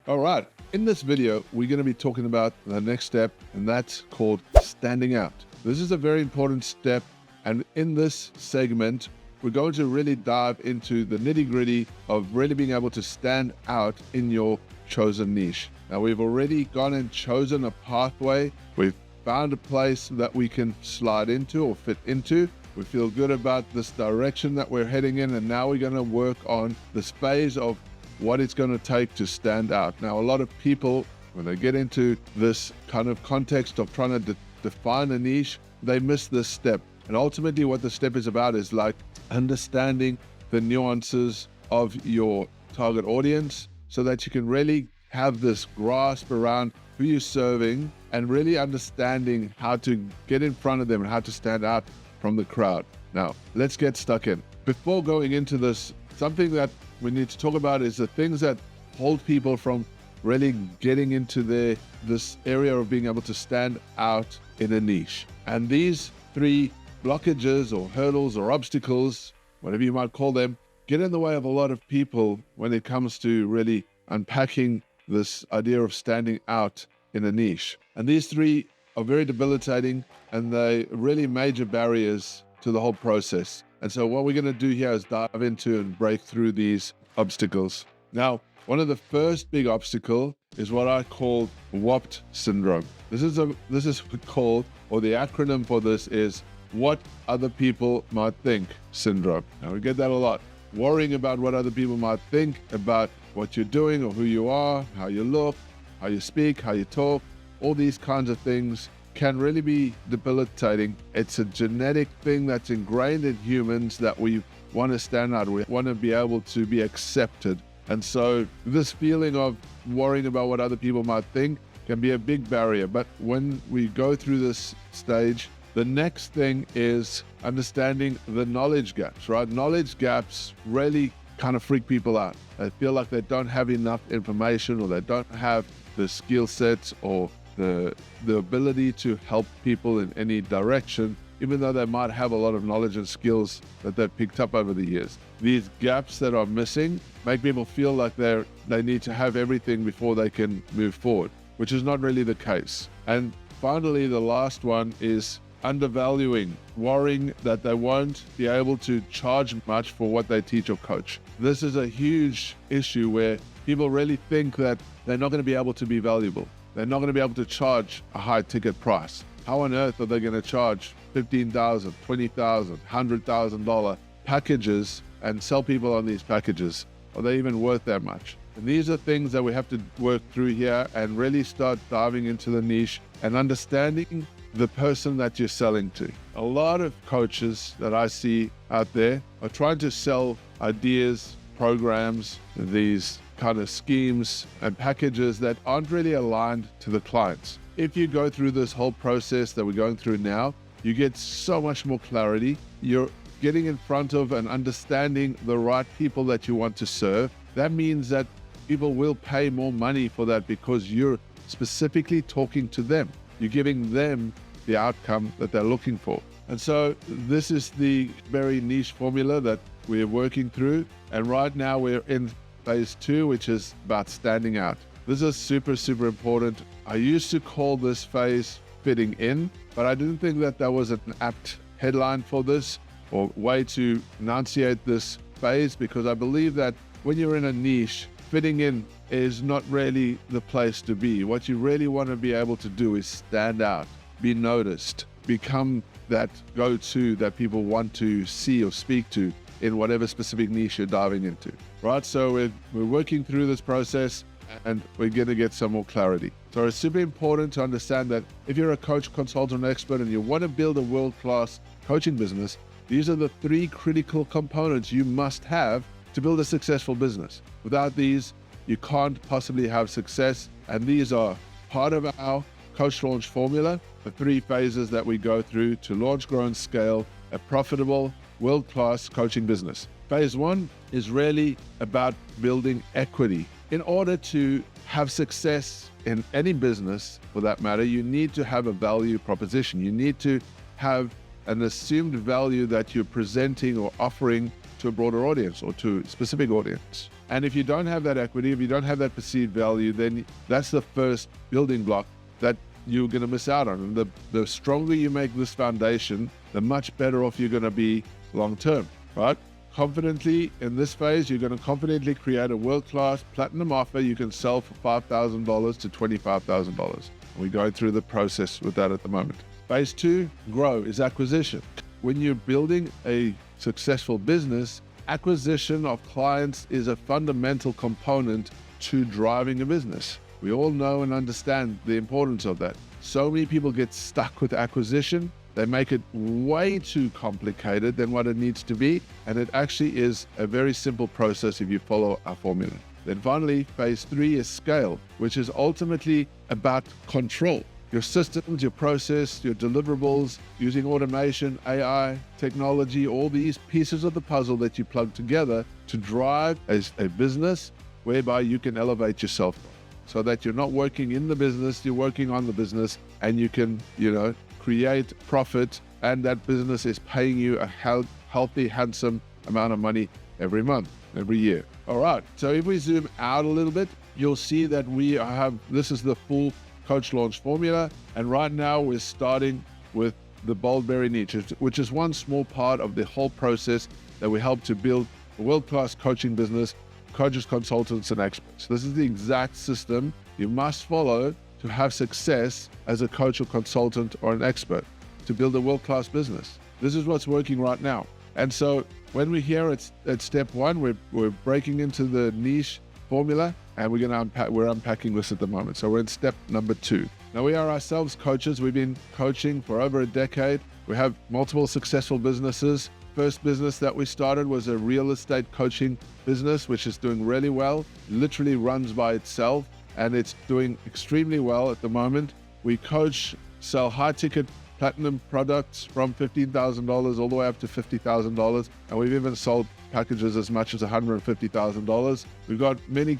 All right, in this video, we're going to be talking about the next step, and that's called standing out. This is a very important step, and in this segment, we're going to really dive into the nitty-gritty of really being able to stand out in your chosen niche. Now, we've already gone and chosen a pathway. We've found a place that we can slide into or fit into. We feel good about this direction that we're heading in, and now we're going to work on this phase of what it's going to take to stand out. Now, a lot of people, when they get into this kind of context of trying to define a niche, they miss this step. And ultimately what the step is about is like understanding the nuances of your target audience so that you can really have this grasp around who you're serving and really understanding how to get in front of them and how to stand out from the crowd. Now, let's get stuck in. Before going into this, something that we need to talk about is the things that hold people from really getting into this area of being able to stand out in a niche. And these three blockages or hurdles or obstacles, whatever you might call them, get in the way of a lot of people when it comes to really unpacking this idea of standing out in a niche. And these three are very debilitating, and they really major barriers to the whole process. And so what we're going to do here is dive into and break through these obstacles. Now, one of the first big obstacle is what I call WOPT syndrome. This is called, or the acronym for this is what other people might think syndrome. Now, we get that a lot. Worrying about what other people might think about what you're doing or who you are, how you look, how you speak, how you talk, all these kinds of things can really be debilitating. It's a genetic thing that's ingrained in humans that we want to stand out. We want to be able to be accepted. And so this feeling of worrying about what other people might think can be a big barrier. But when we go through this stage, the next thing is understanding the knowledge gaps, right? Knowledge gaps really kind of freak people out. They feel like they don't have enough information, or they don't have the skill sets or the ability to help people in any direction, even though they might have a lot of knowledge and skills that they've picked up over the years. These gaps that are missing make people feel like they need to have everything before they can move forward, which is not really the case. And finally, the last one is undervaluing, worrying that they won't be able to charge much for what they teach or coach. This is a huge issue where people really think that they're not going to be able to be valuable. They're not going to be able to charge a high ticket price. How on earth are they going to charge $15,000, $20,000, $100,000 packages and sell people on these packages? Are they even worth that much? And these are things that we have to work through here and really start diving into the niche and understanding the person that you're selling to. A lot of coaches that I see out there are trying to sell ideas, programs, these kind of schemes and packages that aren't really aligned to the clients. If you go through this whole process that we're going through now, you get so much more clarity. You're getting in front of and understanding the right people that you want to serve. That means that people will pay more money for that because you're specifically talking to them. You're giving them the outcome that they're looking for. And so this is the very niche formula that we're working through. And right now we're in phase 2, which is about standing out. This is super, super important. I used to call this phase fitting in, but I didn't think that that was an apt headline for this or way to enunciate this phase, because I believe that when you're in a niche, fitting in is not really the place to be. What you really want to be able to do is stand out, be noticed, become that go-to that people want to see or speak to in whatever specific niche you're diving into, right? So we're working through this process and we're going to get some more clarity. So it's super important to understand that if you're a coach, consultant, expert, and you want to build a world-class coaching business, these are the 3 critical components you must have to build a successful business. Without these, you can't possibly have success. And these are part of our Coach Launch formula, the 3 phases that we go through to launch, grow, and scale a profitable, world-class coaching business. Phase 1 is really about building equity. In order to have success in any business, for that matter, you need to have a value proposition. You need to have an assumed value that you're presenting or offering to a broader audience or to a specific audience. And if you don't have that equity, if you don't have that perceived value, then that's the first building block that you're going to miss out on. And the stronger you make this foundation, the much better off you're going to be long term, right? Confidently, in this phase, you're going to confidently create a world-class platinum offer you can sell for $5,000 to $25,000. We're going through the process with that at the moment. Phase 2, grow, is acquisition. When you're building a successful business, acquisition of clients is a fundamental component to driving a business. We all know and understand the importance of that. So many people get stuck with acquisition. They make it way too complicated than what it needs to be. And it actually is a very simple process if you follow our formula. Then finally, phase 3 is scale, which is ultimately about control. Your systems, your process, your deliverables, using automation, AI, technology, all these pieces of the puzzle that you plug together to drive a business whereby you can elevate yourself so that you're not working in the business, you're working on the business, and you can, create profit, and that business is paying you a healthy, handsome amount of money every month, every year. All right, so if we zoom out a little bit, you'll see that this is the full Coach Launch formula, and right now we're starting with the Boldberry niche, which is one small part of the whole process that we help to build a world-class coaching business, coaches, consultants, and experts. This is the exact system you must follow to have success as a coach or consultant or an expert, to build a world-class business. This is what's working right now. And so when we're here at step 1, we're breaking into the niche formula, and we're unpacking this at the moment. So we're in step number 2. Now, we are ourselves coaches. We've been coaching for over a decade. We have multiple successful businesses. First business that we started was a real estate coaching business, which is doing really well, literally runs by itself, and it's doing extremely well at the moment. We sell high-ticket platinum products from $15,000 all the way up to $50,000, and we've even sold packages as much as $150,000. We've got many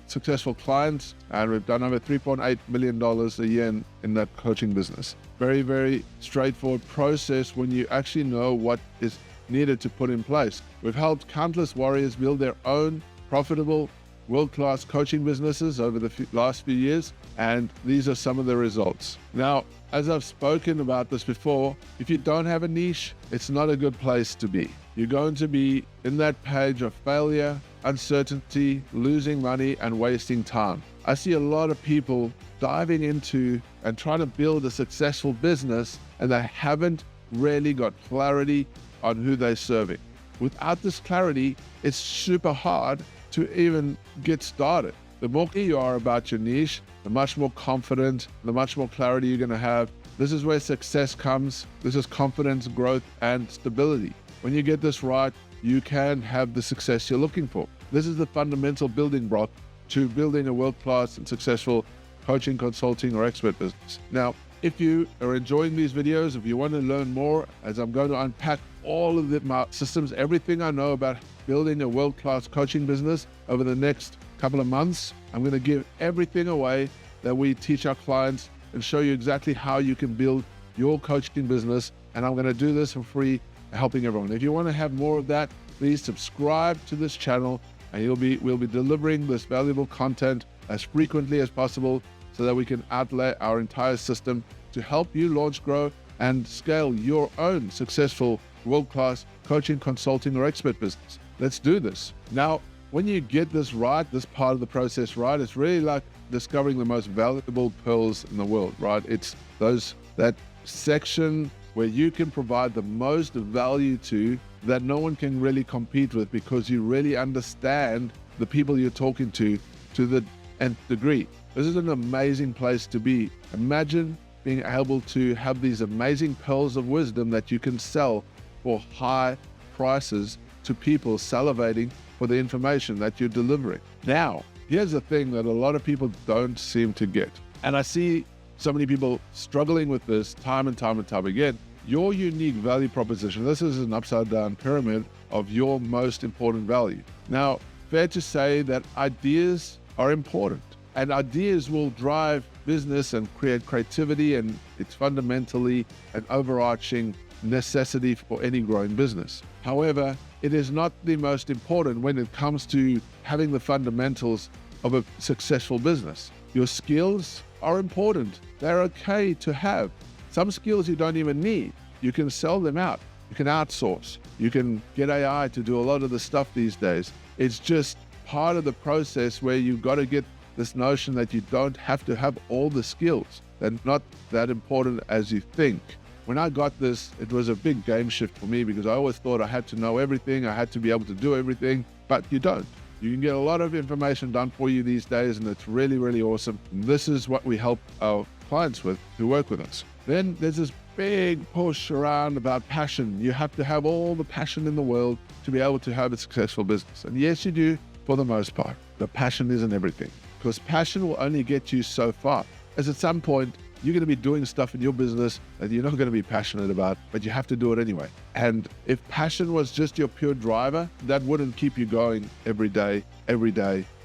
successful clients, and we've done over $3.8 million a year in that coaching business. Very, very straightforward process when you actually know what is needed to put in place. We've helped countless warriors build their own profitable, world-class coaching businesses over the last few years, and these are some of the results. Now, as I've spoken about this before, if you don't have a niche, it's not a good place to be. You're going to be in that page of failure, uncertainty, losing money, and wasting time. I see a lot of people diving into and trying to build a successful business, and they haven't really got clarity on who they're serving. Without this clarity, it's super hard to even get started. The more clear you are about your niche, the much more confident, the much more clarity you're going to have. This is where success comes. This is confidence, growth, and stability. When you get this right, you can have the success you're looking for. This is the fundamental building block to building a world-class and successful coaching, consulting, or expert business. Now, if you are enjoying these videos, if you want to learn more, as I'm going to unpack all of my systems, everything I know about building a world-class coaching business over the next couple of months, I'm going to give everything away that we teach our clients and show you exactly how you can build your coaching business. And I'm going to do this for free, helping everyone. If you want to have more of that, please subscribe to this channel, and we'll be delivering this valuable content as frequently as possible so that we can outlay our entire system to help you launch, grow, and scale your own successful world-class coaching, consulting, or expert business. Let's do this. Now, when you get this right, this part of the process right, it's really like discovering the most valuable pearls in the world, right? It's that section where you can provide the most value to that no one can really compete with, because you really understand the people you're talking to the nth degree. This is an amazing place to be. Imagine being able to have these amazing pearls of wisdom that you can sell for high prices to people salivating for the information that you're delivering. Now, here's the thing that a lot of people don't seem to get. And I see so many people struggling with this time and time again. Your unique value proposition. This is an upside down pyramid of your most important value. Now, fair to say that ideas are important, and ideas will drive business and create creativity, and it's fundamentally an overarching necessity for any growing business. However, it is not the most important when it comes to having the fundamentals of a successful business. Your skills are important. They're okay to have. Some skills you don't even need. You can sell them out. You can outsource. You can get AI to do a lot of the stuff these days. It's just part of the process where you've got to get this notion that you don't have to have all the skills. They're not that important as you think. When I got this, it was a big game shift for me because I always thought I had to know everything. I had to be able to do everything, but you don't. You can get a lot of information done for you these days, and it's really, really awesome. And this is what we help our clients with who work with us. Then there's this big push around about passion. You have to have all the passion in the world to be able to have a successful business. And yes, you do for the most part. But passion isn't everything, because passion will only get you so far. As at some point, you're going to be doing stuff in your business that you're not going to be passionate about, but you have to do it anyway. And if passion was just your pure driver, that wouldn't keep you going every day,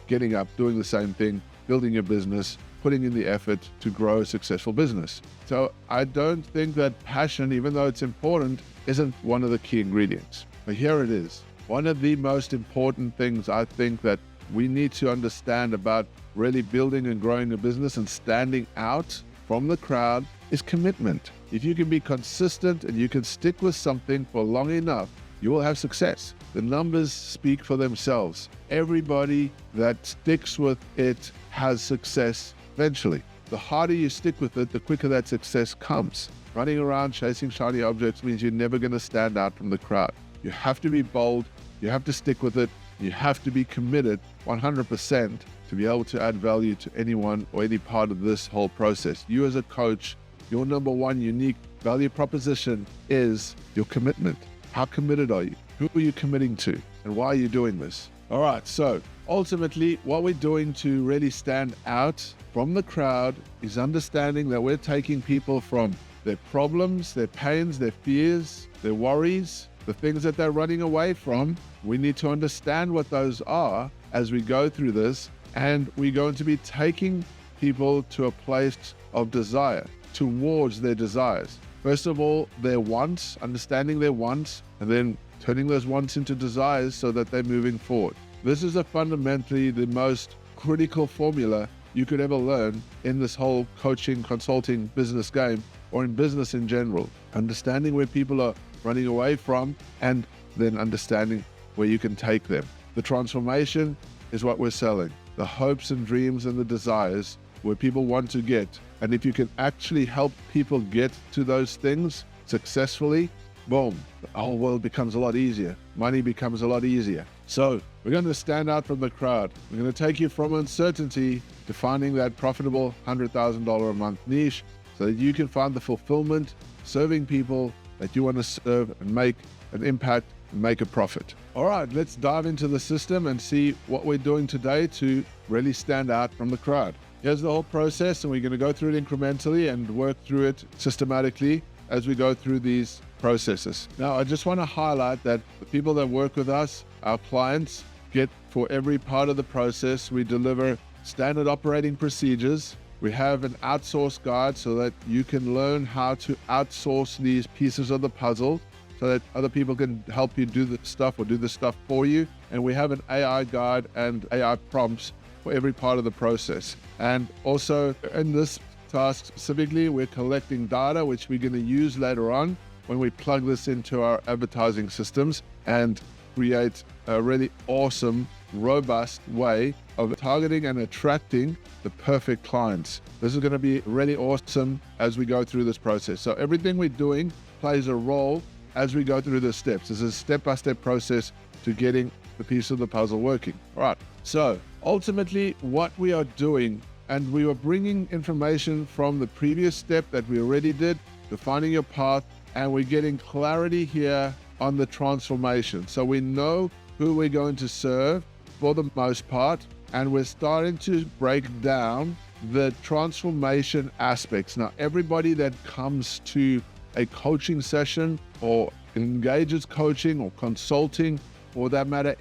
getting up, doing the same thing, building your business, putting in the effort to grow a successful business. So I don't think that passion, even though it's important, isn't one of the key ingredients. But here it is. One of the most important things I think that we need to understand about really building and growing a business and standing out from the crowd is commitment. If you can be consistent and you can stick with something for long enough, you will have success. The numbers speak for themselves. Everybody that sticks with it has success eventually. The harder you stick with it, the quicker that success comes. Running around chasing shiny objects means you're never going to stand out from the crowd. You have to be bold. You have to stick with it. You have to be committed 100% to be able to add value to anyone or any part of this whole process. You as a coach, your number one unique value proposition is your commitment. How committed are you? Who are you committing to? And why are you doing this? All right, so ultimately what we're doing to really stand out from the crowd is understanding that we're taking people from their problems, their pains, their fears, their worries, the things that they're running away from. We need to understand what those are as we go through this, and we're going to be taking people to a place of desire, towards their desires. First of all, their wants, understanding their wants, and then turning those wants into desires so that they're moving forward. This is fundamentally the most critical formula you could ever learn in this whole coaching, consulting business game, or in business in general. Understanding where people are running away from, and then understanding where you can take them. The transformation is what we're selling. The hopes and dreams and the desires where people want to get. And if you can actually help people get to those things successfully, boom, the whole world becomes a lot easier. Money becomes a lot easier. So we're going to stand out from the crowd. We're going to take you from uncertainty to finding that profitable $100,000 a month niche so that you can find the fulfillment serving people that you want to serve and make an impact and make a profit. All right, let's dive into the system and see what we're doing today to really stand out from the crowd. Here's the whole process, and we're going to go through it incrementally and work through it systematically as we go through these processes. Now, I just want to highlight that the people that work with us, our clients, get for every part of the process, we deliver standard operating procedures. We have an outsource guide so that you can learn how to outsource these pieces of the puzzle so that other people can help you do the stuff or do the stuff for you. And we have an AI guide and AI prompts for every part of the process. And also in this task specifically, we're collecting data, which we're going to use later on when we plug this into our advertising systems and create a really awesome, robust way of targeting and attracting the perfect clients. This is going to be really awesome as we go through this process. So everything we're doing plays a role as we go through the steps. This is a step-by-step process to getting the piece of the puzzle working. All right. So ultimately what we are doing, and we were bringing information from the previous step that we already did, defining your path, and we're getting clarity here on the transformation. So we know who we're going to serve for the most part, and we're starting to break down the transformation aspects. Now, everybody that comes to a coaching session or engages coaching or consulting, or that matter,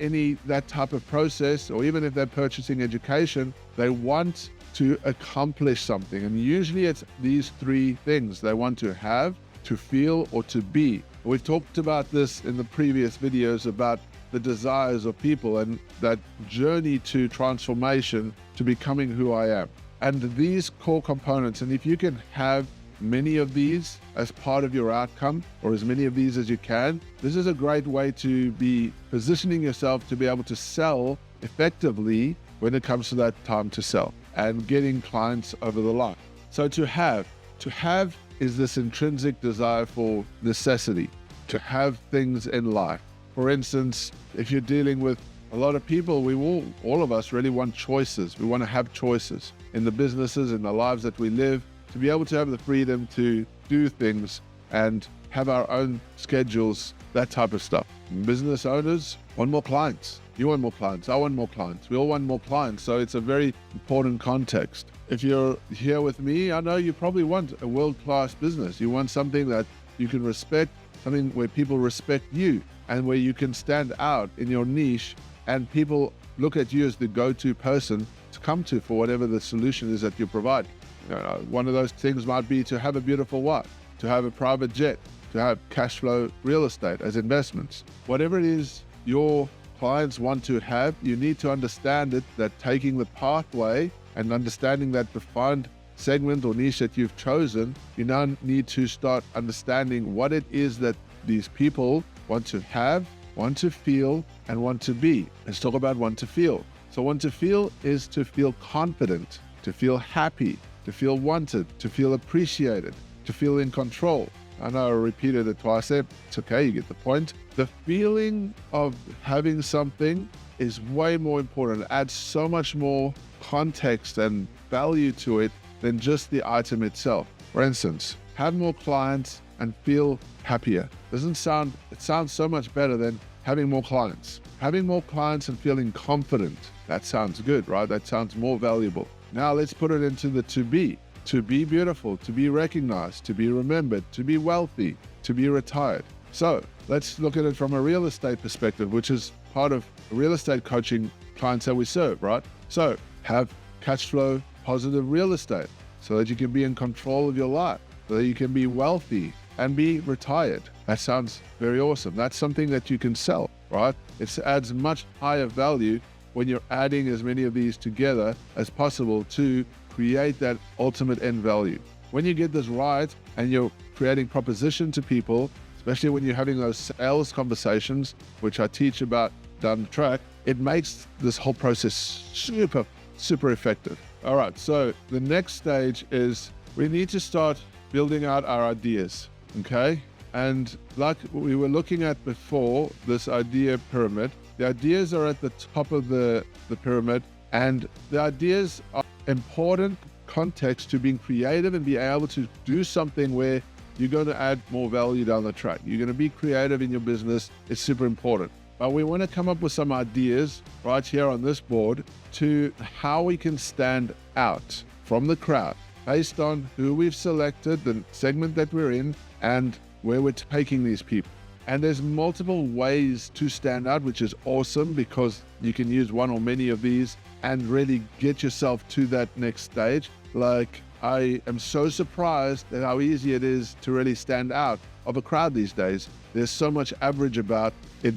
that type of process, or even if they're purchasing education, they want to accomplish something. And usually it's these three things. They want to have, to feel, or to be. We've talked about this in the previous videos about the desires of people and that journey to transformation to becoming who I am. And these core components, and if you can have many of these as part of your outcome, or as many of these as you can, this is a great way to be positioning yourself to be able to sell effectively when it comes to that time to sell and getting clients over the line. So to have is this intrinsic desire for necessity, to have things in life. For instance, if you're dealing with a lot of people, all of us really want choices. We want to have choices in the businesses, in the lives that we live, to be able to have the freedom to do things and have our own schedules, that type of stuff. Business owners want more clients. You want more clients. I want more clients. We all want more clients. So it's a very important context. If you're here with me, I know you probably want a world-class business. You want something that you can respect, something where people respect you and where you can stand out in your niche and people look at you as the go-to person to come to for whatever the solution is that you provide. One of those things might be to have a beautiful wife, to have a private jet, to have cash flow real estate as investments. Whatever it is your clients want to have, you need to understand it, that taking the pathway and understanding that defined segment or niche that you've chosen, you now need to start understanding what it is that these people want to have, want to feel, and want to be. Let's talk about want to feel. So want to feel is to feel confident, to feel happy, to feel wanted, to feel appreciated, to feel in control. I know I repeated it twice there. It's okay, you get the point. The feeling of having something is way more important. It adds so much more context and value to it than just the item itself. For instance, have more clients and feel happier. It sounds so much better than having more clients. Having more clients and feeling confident. That sounds good, right? That sounds more valuable. Now let's put it into the to be. To be beautiful, to be recognized, to be remembered, to be wealthy, to be retired. So let's look at it from a real estate perspective, which is part of real estate coaching clients that we serve, right? So have cash flow positive real estate so that you can be in control of your life, so that you can be wealthy and be retired. That sounds very awesome. That's something that you can sell, right? It adds much higher value when you're adding as many of these together as possible to create that ultimate end value. When you get this right and you're creating proposition to people, especially when you're having those sales conversations, which I teach about down the track, it makes this whole process super effective. All right, so the next stage is we need to start building out our ideas, okay? And like we were looking at before, this idea pyramid, the ideas are at the top of the pyramid, and the ideas are important context to being creative and be able to do something where you're going to add more value down the track. You're going to be creative in your business. It's super important. But we want to come up with some ideas right here on this board to how we can stand out from the crowd based on who we've selected, the segment that we're in, and where we're taking these people. And there's multiple ways to stand out, which is awesome because you can use one or many of these and really get yourself to that next stage. Like, I am so surprised at how easy it is to really stand out of a crowd these days. There's so much average about it.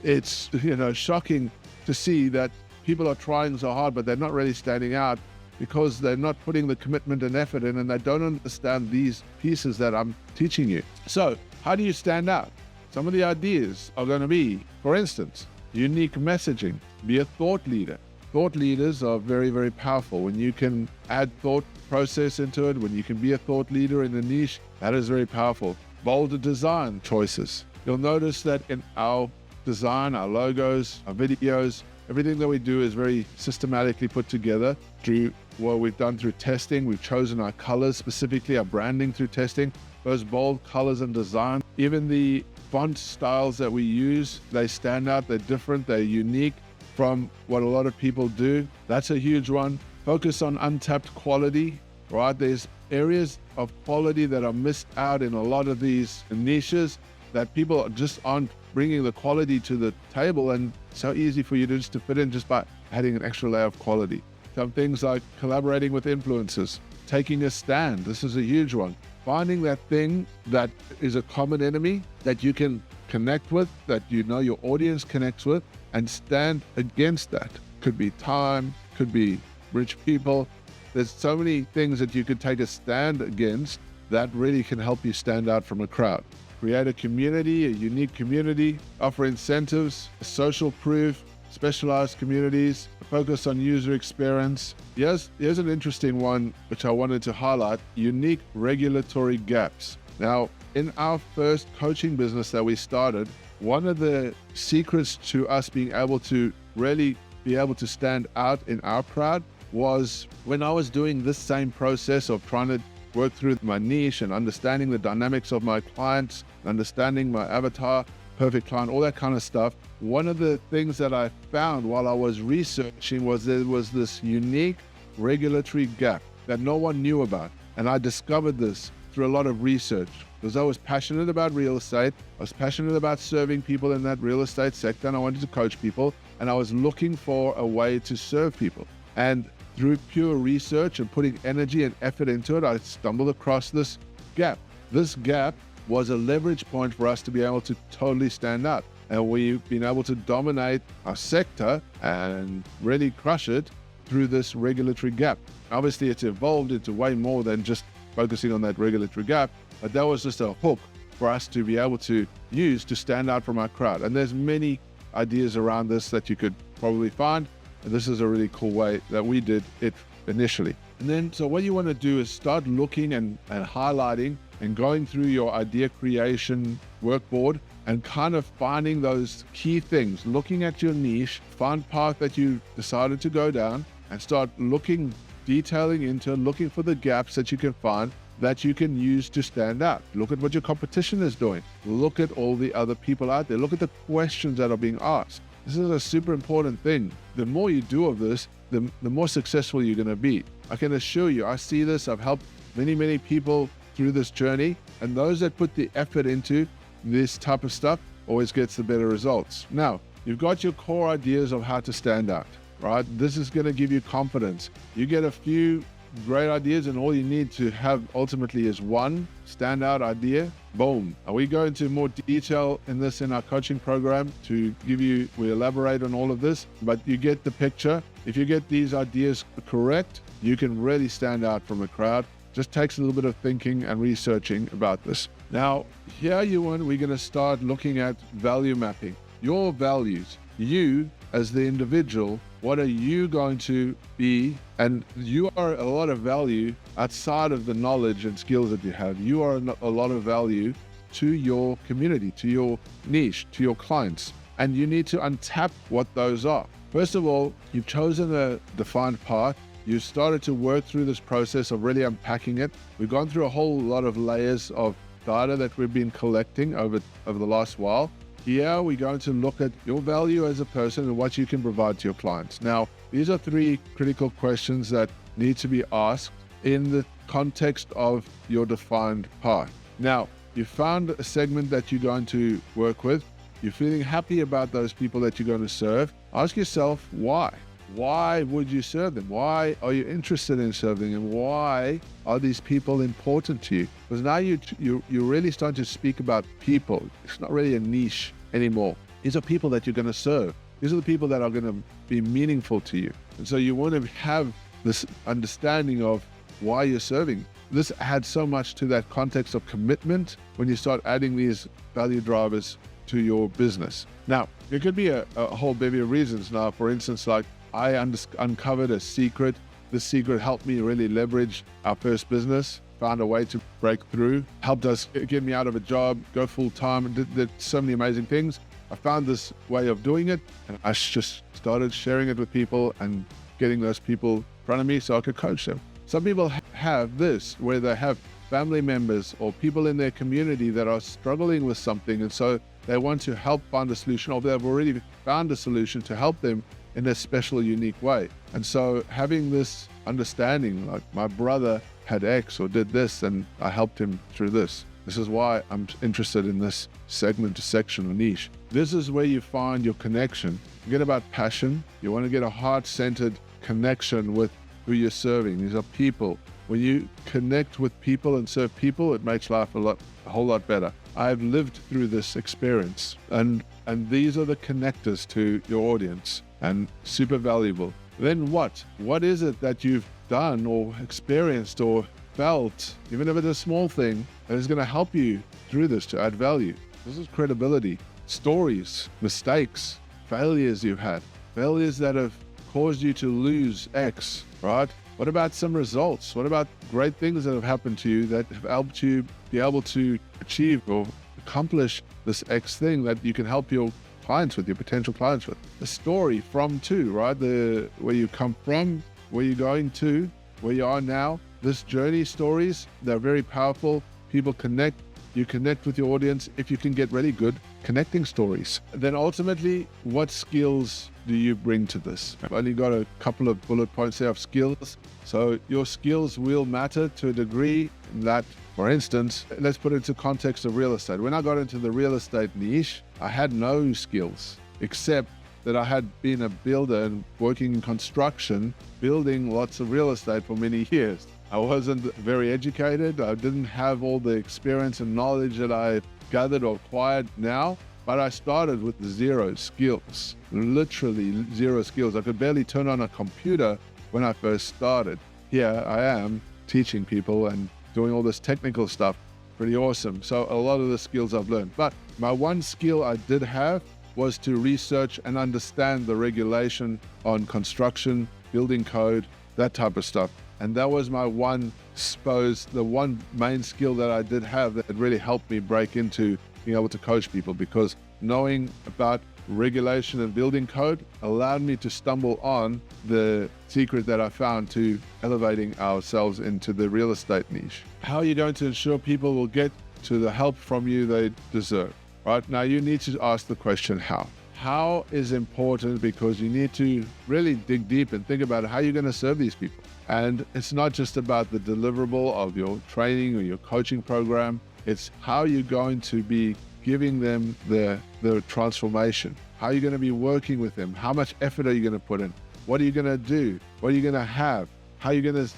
It's shocking to see that people are trying so hard, but they're not really standing out because they're not putting the commitment and effort in, and they don't understand these pieces that I'm teaching you. So how do you stand out? Some of the ideas are going to be, for instance, unique messaging. Be a thought leader. Thought leaders are very, very powerful. When you can add thought process into it, when you can be a thought leader in a niche, that is very powerful. Bolder design choices. You'll notice that in our design, our logos, our videos, everything that we do is very systematically put together through what we've done through testing. We've chosen our colors, specifically our branding through testing. Those bold colors and design, even the font styles that we use, they stand out, they're different, they're unique from what a lot of people do. That's a huge one. Focus on untapped quality, right? There's areas of quality that are missed out in a lot of these niches that people just aren't bringing the quality to the table, and so easy for you to fit in just by adding an extra layer of quality. Some things like collaborating with influencers. taking a stand. This is a huge one. Finding that thing that is a common enemy that you can connect with, that you know your audience connects with, and stand against that. Could be time, could be rich people. There's so many things that you could take a stand against that really can help you stand out from a crowd. Create a community, a unique community, offer incentives, social proof, specialized communities, focus on user experience. Here's an interesting one which I wanted to highlight: unique regulatory gaps. Now, in our first coaching business that we started, one of the secrets to us being able to really be able to stand out in our crowd was when I was doing this same process of trying to work through my niche and understanding the dynamics of my clients, understanding my avatar, perfect client, all that kind of stuff. One of the things that I found while I was researching was there was this unique regulatory gap that no one knew about. And I discovered this through a lot of research because I was passionate about real estate. I was passionate about serving people in that real estate sector, and I wanted to coach people, and I was looking for a way to serve people. And through pure research and putting energy and effort into it, I stumbled across this gap. This gap was a leverage point for us to be able to totally stand out. And we've been able to dominate our sector and really crush it through this regulatory gap. Obviously, it's evolved into way more than just focusing on that regulatory gap, but that was just a hook for us to be able to use to stand out from our crowd. And there's many ideas around this that you could probably find. And this is a really cool way that we did it initially. And then, so what you want to do is start looking and highlighting and going through your idea creation workboard and kind of finding those key things, looking at your niche, find path that you decided to go down, and start looking, detailing into, looking for the gaps that you can find that you can use to stand out. Look at what your competition is doing. Look at all the other people out there. Look at the questions that are being asked. This is a super important thing. The more you do of this, the more successful you're going to be. I can assure you, I see this. I've helped many people through this journey, and those that put the effort into this type of stuff always gets the better results. Now, you've got your core ideas of how to stand out, right? This is going to give you confidence. You get a few great ideas, and all you need to have ultimately is one standout idea. Boom. And we go into more detail in this in our coaching program to give you, we elaborate on all of this, but you get the picture. If you get these ideas correct, you can really stand out from a crowd. Just takes a little bit of thinking and researching about this. Now, we're going to start looking at value mapping. Your values, you as the individual, what are you going to be? And you are a lot of value outside of the knowledge and skills that you have. You are a lot of value to your community, to your niche, to your clients. And you need to untap what those are. First of all, you've chosen a defined path. You started to work through this process of really unpacking it. We've gone through a whole lot of layers of data that we've been collecting over the last while. Here, we're going to look at your value as a person and what you can provide to your clients. Now, these are three critical questions that need to be asked in the context of your defined path. Now, you found a segment that you're going to work with. You're feeling happy about those people that you're going to serve. Ask yourself, why? Why would you serve them? Why are you interested in serving them? Why are these people important to you? Because now you're really starting to speak about people. It's not really a niche anymore. These are people that you're going to serve. These are the people that are going to be meaningful to you. And so you want to have this understanding of why you're serving. This adds so much to that context of commitment when you start adding these value drivers to your business. Now, there could be a whole bevy of reasons. Now, for instance, like I uncovered a secret. This secret helped me really leverage our first business, found a way to break through, helped us get me out of a job, go full time, and did so many amazing things. I found this way of doing it, and I just started sharing it with people and getting those people in front of me so I could coach them. Some people have this, where they have family members or people in their community that are struggling with something, and so they want to help find a solution, or they've already found a solution to help them in a special, unique way. And so having this understanding, like my brother had X or did this, and I helped him through this. This is why I'm interested in this segment, section, or niche. This is where you find your connection. Forget about passion. You want to get a heart-centered connection with who you're serving. These are people. When you connect with people and serve people, it makes life a whole lot better. I've lived through this experience, and these are the connectors to your audience, and super valuable. Then what? What is it that you've done or experienced or felt, even if it's a small thing, that is going to help you through this to add value? This is credibility, stories, mistakes, failures you've had, failures that have caused you to lose X, right? What about some results? What about great things that have happened to you that have helped you be able to achieve or accomplish this X thing that you can help your clients with, your potential clients with? The story from to, right? Where you come from, where you're going to, where you are now. This journey stories, they're very powerful. People connect. You connect with your audience if you can get really good connecting stories. Then ultimately, what skills do you bring to this? I've only got a couple of bullet points there of skills. So your skills will matter to a degree that, for instance, let's put it into context of real estate. When I got into the real estate niche, I had no skills except that I had been a builder and working in construction, building lots of real estate for many years. I wasn't very educated. I didn't have all the experience and knowledge that I gathered or acquired now, but I started with zero skills, literally zero skills. I could barely turn on a computer when I first started. Here I am teaching people and doing all this technical stuff. Pretty awesome. So a lot of the skills I've learned. But my one skill I did have was to research and understand the regulation on construction, building code, that type of stuff. And that was my one main skill that I did have that really helped me break into being able to coach people, because knowing about regulation and building code allowed me to stumble on the secret that I found to elevating ourselves into the real estate niche. How are you going to ensure people will get to the help from you they deserve? Right now, you need to ask the question, how? How is important, because you need to really dig deep and think about how you're going to serve these people. And it's not just about the deliverable of your training or your coaching program. It's how you're going to be giving them the transformation. How are you going to be working with them? How much effort are you going to put in? What are you going to do? What are you going to have? How are you going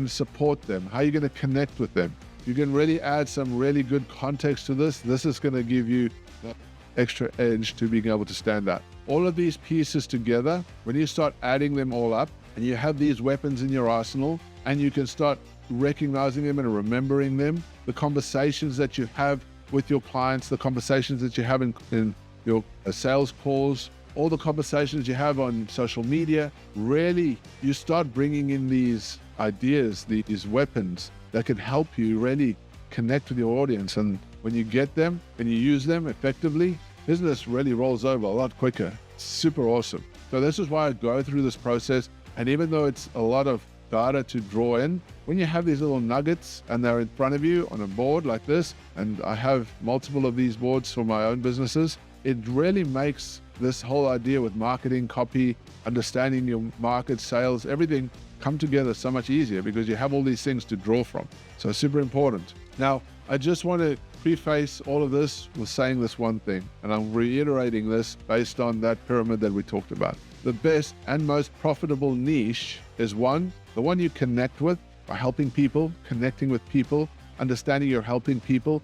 to support them? How are you going to connect with them? If you can really add some really good context to this, this is going to give you that extra edge to being able to stand out. All of these pieces together, when you start adding them all up and you have these weapons in your arsenal and you can start recognizing them and remembering them, the conversations that you have with your clients, the conversations that you have in your sales calls, all the conversations you have on social media, really you start bringing in these ideas, these weapons that can help you really connect with your audience. And when you get them and you use them effectively, business really rolls over a lot quicker. It's super awesome. So this is why I go through this process. And even though it's a lot of data to draw in, when you have these little nuggets and they're in front of you on a board like this, and I have multiple of these boards for my own businesses, it really makes this whole idea with marketing, copy, understanding your market, sales, everything come together so much easier because you have all these things to draw from. So super important. Now, I just want to preface all of this with saying this one thing, and I'm reiterating this based on that pyramid that we talked about. The best and most profitable niche is the one you connect with by helping people, connecting with people, understanding you're helping people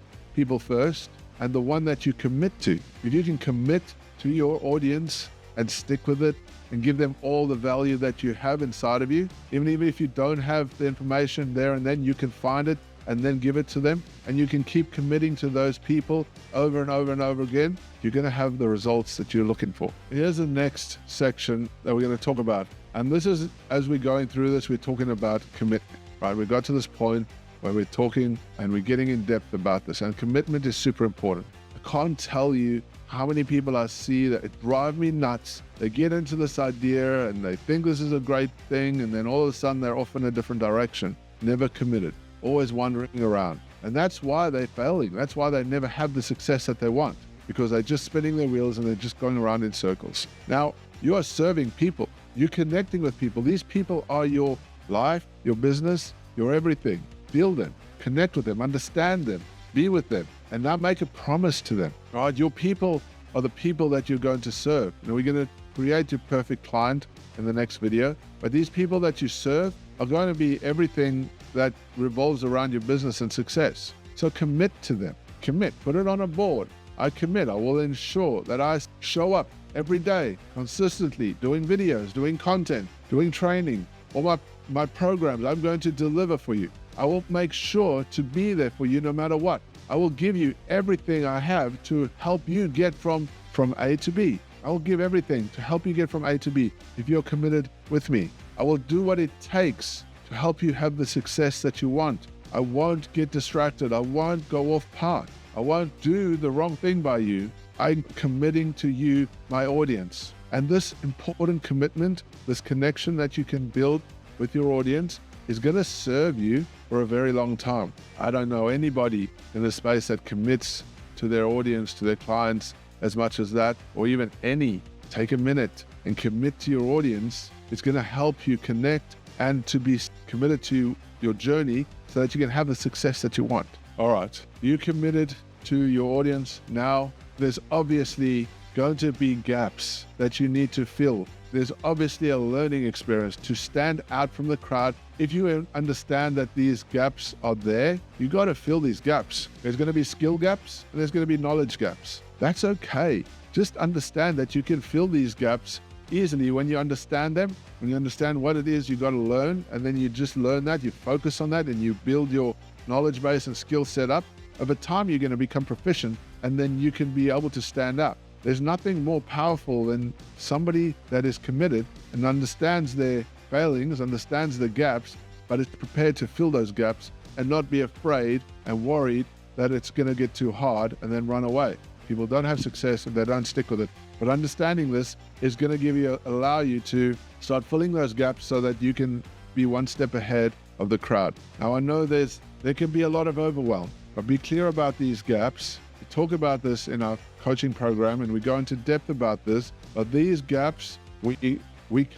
first, and the one that you commit to. If you can commit to your audience and stick with it and give them all the value that you have inside of you, even if you don't have the information there and then, you can find it and then give it to them, and you can keep committing to those people over and over and over again, you're going to have the results that you're looking for. Here's the next section that we're going to talk about. And this is, as we're going through this, we're talking about commitment, right? We got to this point where we're talking and we're getting in depth about this, and commitment is super important. I can't tell you how many people I see that it drive me nuts. They get into this idea and they think this is a great thing, and then all of a sudden they're off in a different direction, never committed, always wandering around. And that's why they're failing. That's why they never have the success that they want, because they're just spinning their wheels and they're just going around in circles. Now, you are serving people. You're connecting with people. These people are your life, your business, your everything. Build them, connect with them, understand them, be with them, and now make a promise to them. Right? Your people are the people that you're going to serve. We're going to create your perfect client. in the next video. But these people that you serve are going to be everything that revolves around your business and success. So commit to them. Commit. Put it on a board. I commit. I will ensure that I show up every day, consistently, doing videos, doing content, doing training, all my programs I'm going to deliver for you. I will make sure to be there for you no matter what. I will give you everything I have to help you get from A to B. I will give everything to help you get from A to B if you're committed with me. I will do what it takes to help you have the success that you want. I won't get distracted. I won't go off path. I won't do the wrong thing by you. I'm committing to you, my audience. And this important commitment, this connection that you can build with your audience is going to serve you for a very long time. I don't know anybody in the space that commits to their audience, to their clients as much as that, or even any. Take a minute and commit to your audience. It's going to help you connect and to be committed to your journey so that you can have the success that you want. All right, you committed to your audience. Now, there's obviously going to be gaps that you need to fill. There's obviously a learning experience to stand out from the crowd. If you understand that these gaps are there, you got to fill these gaps. There's going to be skill gaps and there's going to be knowledge gaps. That's okay. Just understand that you can fill these gaps easily when you understand them, when you understand what it is you got to learn, and then you just learn that, you focus on that, and you build your knowledge base and skill set up. Over time, you're going to become proficient, and then you can be able to stand out. There's nothing more powerful than somebody that is committed and understands their failings, understands the gaps, but is prepared to fill those gaps and not be afraid and worried that it's going to get too hard and then run away. People don't have success if they don't stick with it. But understanding this is going to allow you to start filling those gaps so that you can be one step ahead of the crowd. Now, I know there can be a lot of overwhelm, but be clear about these gaps. We talk about this in our coaching program and we go into depth about this, but these gaps, we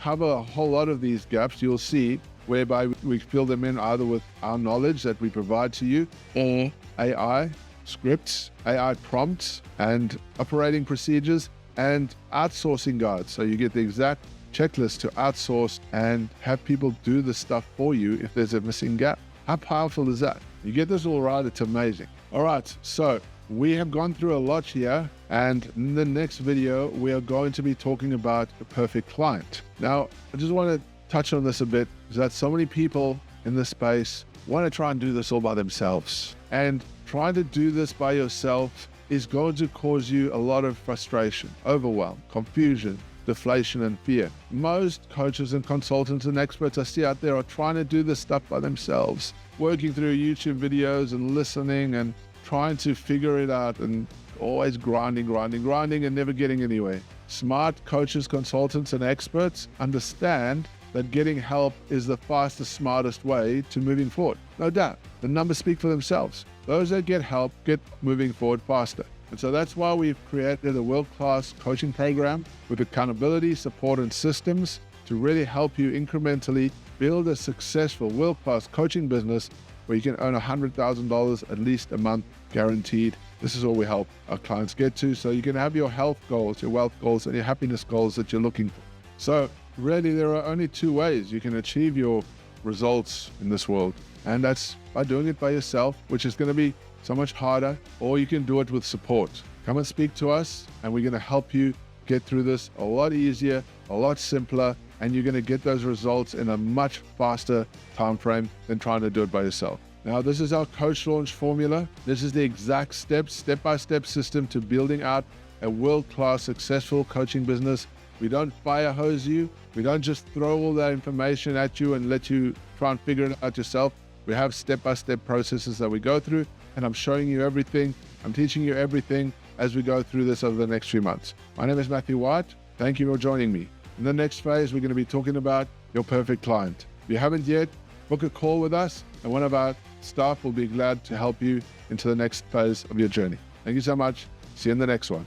cover a whole lot of these gaps, you'll see, whereby we fill them in either with our knowledge that we provide to you or AI scripts, AI prompts, and operating procedures, and outsourcing guides. So you get the exact checklist to outsource and have people do the stuff for you if there's a missing gap. How powerful is that? You get this all right, it's amazing. All right, so we have gone through a lot here, and in the next video, we are going to be talking about the perfect client. Now, I just want to touch on this a bit, is that so many people in this space want to try and do this all by themselves. And trying to do this by yourself is going to cause you a lot of frustration, overwhelm, confusion, deflation, and fear. Most coaches and consultants and experts I see out there are trying to do this stuff by themselves, working through YouTube videos and listening and trying to figure it out and always grinding and never getting anywhere. Smart coaches, consultants, and experts understand that getting help is the fastest, smartest way to moving forward. No doubt. The numbers speak for themselves. Those that get help get moving forward faster. And so that's why we've created a world-class coaching program with accountability, support, and systems to really help you incrementally build a successful world-class coaching business where you can earn $100,000 at least a month guaranteed. This is all we help our clients get to, so you can have your health goals, your wealth goals, and your happiness goals that you're looking for. So really, there are only two ways you can achieve your results in this world, and that's by doing it by yourself, which is going to be so much harder, or you can do it with support. Come and speak to us, and we're going to help you get through this a lot easier, a lot simpler, and you're going to get those results in a much faster time frame than trying to do it by yourself. Now, this is our coach launch formula. This is the exact step-by-step system to building out a world-class successful coaching business. We don't fire hose you. We don't just throw all that information at you and let you try and figure it out yourself. We have step-by-step processes that we go through, and I'm showing you everything. I'm teaching you everything as we go through this over the next few months. My name is Matthew White. Thank you for joining me. In the next phase, we're going to be talking about your perfect client. If you haven't yet, book a call with us, and one of our staff will be glad to help you into the next phase of your journey. Thank you so much. See you in the next one.